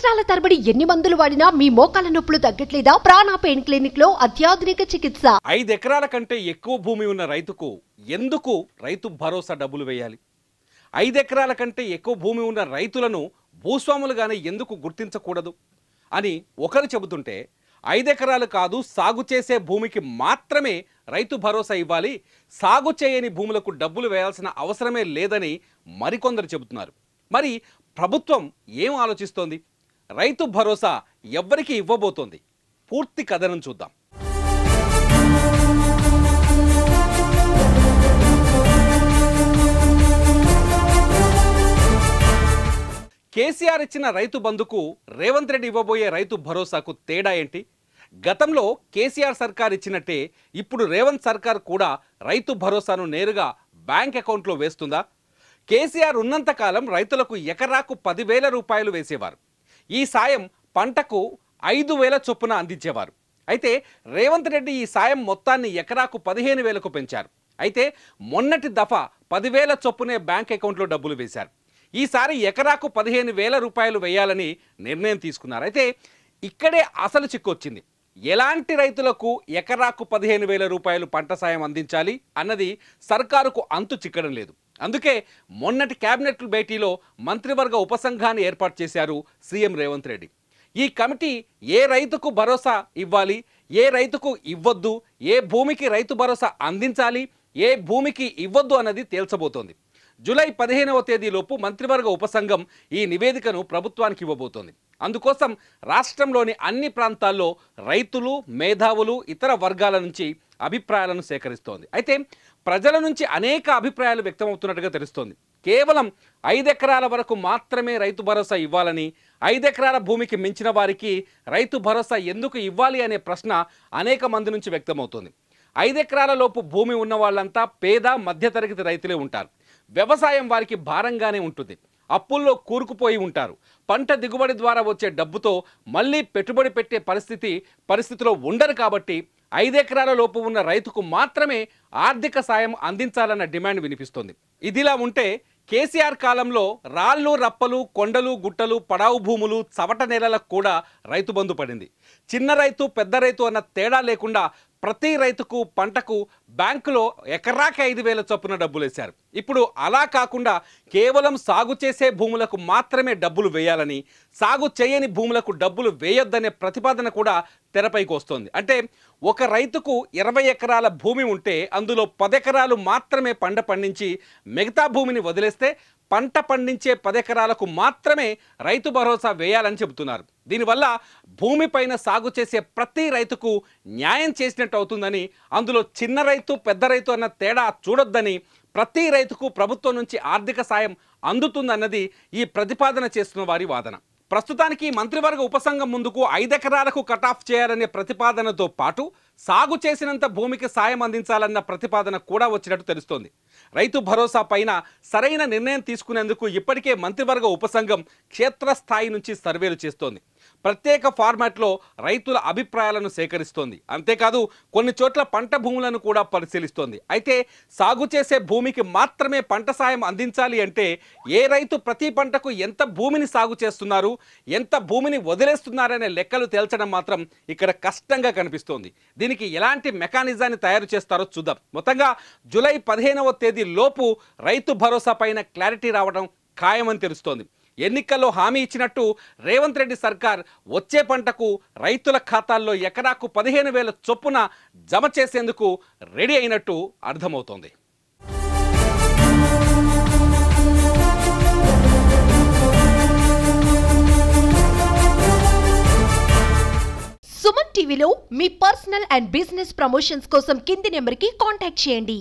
సంవత్సరాల తరబడి ఎన్ని మందులు వాడినా మీ మోకాల నొప్పులు తగ్గట్లేదా? ప్రాణ పెయిన్ క్లినిక్ లో అత్యాధునిక చికిత్స. 5 ఎకరాల కంటే ఎక్కువ భూమి ఉన్న రైతుకు ఎందుకు రైతు భరోసా డబ్బులు వేయాలి? 5 ఎకరాల కంటే ఎక్కువ భూమి ఉన్న రైతులను భూస్వాములుగానే ఎందుకు గుర్తించకూడదు అని ఒకరు చెబుతుంటే, 5 ఎకరాలు కాదు సాగు చేసే భూమికి మాత్రమే రైతు భరోసా ఇవ్వాలి, సాగు చేయని భూములకు డబ్బులు వేయాల్సిన అవసరమే లేదని మరికొందరు చెబుతున్నారు. మరి ప్రభుత్వం ఏం ఆలోచిస్తోంది? రైతు భరోసా ఎవ్వరికి ఇవ్వబోతోంది? పూర్తి కథనం చూద్దాం. కేసీఆర్ ఇచ్చిన రైతు బంధుకు రేవంత్ రెడ్డి ఇవ్వబోయే రైతు భరోసాకు తేడా ఏంటి? గతంలో కేసీఆర్ సర్కార్ ఇచ్చినట్టే ఇప్పుడు రేవంత్ సర్కార్ కూడా రైతు భరోసాను నేరుగా బ్యాంక్ అకౌంట్లో వేస్తుందా? కేసీఆర్ ఉన్నంతకాలం రైతులకు ఎకరాకు 10,000 రూపాయలు వేసేవారు. ఈ సాయం పంటకు 5,000 చొప్పున అందించేవారు. అయితే రేవంత్ రెడ్డి ఈ సాయం మొత్తాన్ని ఎకరాకు 15,000కు పెంచారు. అయితే మొన్నటి దఫా 10,000 చొప్పునే బ్యాంక్ అకౌంట్లో డబ్బులు వేశారు. ఈసారి ఎకరాకు 15,000 రూపాయలు వేయాలని నిర్ణయం తీసుకున్నారు. అయితే ఇక్కడే అసలు చిక్కొచ్చింది. ఎలాంటి రైతులకు ఎకరాకు 15,000 రూపాయలు పంట సాయం అందించాలి అన్నది సర్కారుకు అంతు చిక్కడం లేదు. అందుకే మొన్నటి కేబినెట్ భేటీలో మంత్రివర్గ ఉపసంఘాన్ని ఏర్పాటు చేశారు సీఎం రేవంత్ రెడ్డి. ఈ కమిటీ ఏ రైతుకు భరోసా ఇవ్వాలి, ఏ రైతుకు ఇవ్వద్దు, ఏ భూమికి రైతు భరోసా అందించాలి, ఏ భూమికి ఇవ్వద్దు అన్నది తేల్చబోతోంది. జూలై 15వ తేదీలోపు మంత్రివర్గ ఉపసంఘం ఈ నివేదికను ప్రభుత్వానికి ఇవ్వబోతోంది. అందుకోసం రాష్ట్రంలోని అన్ని ప్రాంతాల్లో రైతులు, మేధావులు, ఇతర వర్గాల నుంచి అభిప్రాయాలను సేకరిస్తోంది. అయితే ప్రజల నుంచి అనేక అభిప్రాయాలు వ్యక్తమవుతున్నట్టుగా తెలుస్తోంది. కేవలం 5 ఎకరాల వరకు మాత్రమే రైతు భరోసా ఇవ్వాలని, 5 ఎకరాల భూమికి మించిన వారికి రైతు భరోసా ఎందుకు ఇవ్వాలి అనే ప్రశ్న అనేక మంది నుంచి వ్యక్తమవుతోంది. 5 ఎకరాల లోపు భూమి ఉన్న వాళ్ళంతా పేద మధ్యతరగతి రైతులే ఉంటారు. వ్యవసాయం వారికి భారంగానే ఉంటుంది. అప్పుల్లో కూరుకుపోయి ఉంటారు. పంట దిగుబడి ద్వారా వచ్చే డబ్బుతో మళ్ళీ పెట్టుబడి పెట్టే పరిస్థితిలో ఉండరు. కాబట్టి 5 ఎకరాల లోపు ఉన్న రైతుకు మాత్రమే ఆర్థిక సాయం అందించాలన్న డిమాండ్ వినిపిస్తోంది. ఇదిలా ఉంటే కేసీఆర్ కాలంలో రాళ్ళు, రప్పలు, కొండలు, గుట్టలు, పడావు భూములు, చవట నేలలకు కూడా రైతు బంధు పడింది. చిన్న రైతు, పెద్ద రైతు అన్న తేడా లేకుండా ప్రతి రైతుకు పంటకు బ్యాంకులో ఎకరాకి 5,000 చొప్పున డబ్బులు వేశారు. ఇప్పుడు అలా కాకుండా కేవలం సాగు చేసే భూములకు మాత్రమే డబ్బులు వేయాలని, సాగు చేయని భూములకు డబ్బులు వేయొద్దనే ప్రతిపాదన కూడా తెరపైకి వస్తోంది. అంటే ఒక రైతుకు 20 ఎకరాల భూమి ఉంటే అందులో 10 ఎకరాలు మాత్రమే పంట పండించి మిగతా భూమిని వదిలేస్తే పంట పండించే 10 ఎకరాలకు మాత్రమే రైతు భరోసా వేయాలని చెబుతున్నారు. దీనివల్ల భూమిపైన సాగు చేసే ప్రతి రైతుకు న్యాయం చేసినట్టు అవుతుందని, అందులో చిన్న రైతు, పెద్ద రైతు అన్న తేడా చూడొద్దని, ప్రతి రైతుకు ప్రభుత్వం నుంచి ఆర్థిక సాయం అందుతుందన్నది ఈ ప్రతిపాదన చేస్తున్న వారి వాదన. ప్రస్తుతానికి మంత్రివర్గ ఉపసంఘం ముందుకు 5 ఎకరాలకు కటాఫ్ చేయాలనే ప్రతిపాదనతో పాటు సాగు చేసినంత భూమికి సాయం అందించాలన్న ప్రతిపాదన కూడా వచ్చినట్టు తెలుస్తోంది. రైతు భరోసా పైన సరైన నిర్ణయం తీసుకునేందుకు ఇప్పటికే మంత్రివర్గ ఉపసంఘం క్షేత్రస్థాయి నుంచి సర్వేలు చేస్తోంది. ప్రత్యేక ఫార్మాట్లో రైతుల అభిప్రాయాలను సేకరిస్తోంది. అంతేకాదు కొన్ని చోట్ల పంట భూములను కూడా పరిశీలిస్తోంది. అయితే సాగు చేసే భూమికి మాత్రమే పంట సాయం అందించాలి అంటే ఏ రైతు ప్రతి పంటకు ఎంత భూమిని సాగు చేస్తున్నారు, ఎంత భూమిని వదిలేస్తున్నారనే లెక్కలు తేల్చడం మాత్రం ఇక్కడ కష్టంగా కనిపిస్తోంది. దీనికి ఎలాంటి మెకానిజాన్ని తయారు చేస్తారో చూద్దాం. మొత్తంగా జూలై 15వ తేదీ లోపు రైతు భరోసా పైన క్లారిటీ రావడం ఖాయమని తెలుస్తోంది. ఎన్నికల్లో హామీ ఇచ్చినట్టు రేవంత్ రెడ్డి సర్కార్ వచ్చే పంటకు రైతుల ఖాతాల్లో ఎకరాకు 15,000 చొప్పున జమ చేసేందుకు రెడీ అయినట్టు అర్థమవుతోంది. సుమన్ టీవీలో మీ పర్సనల్ అండ్ బిజినెస్ ప్రమోషన్స్ కోసం కింది నెంబర్కి కాంటాక్ట్ చేయండి.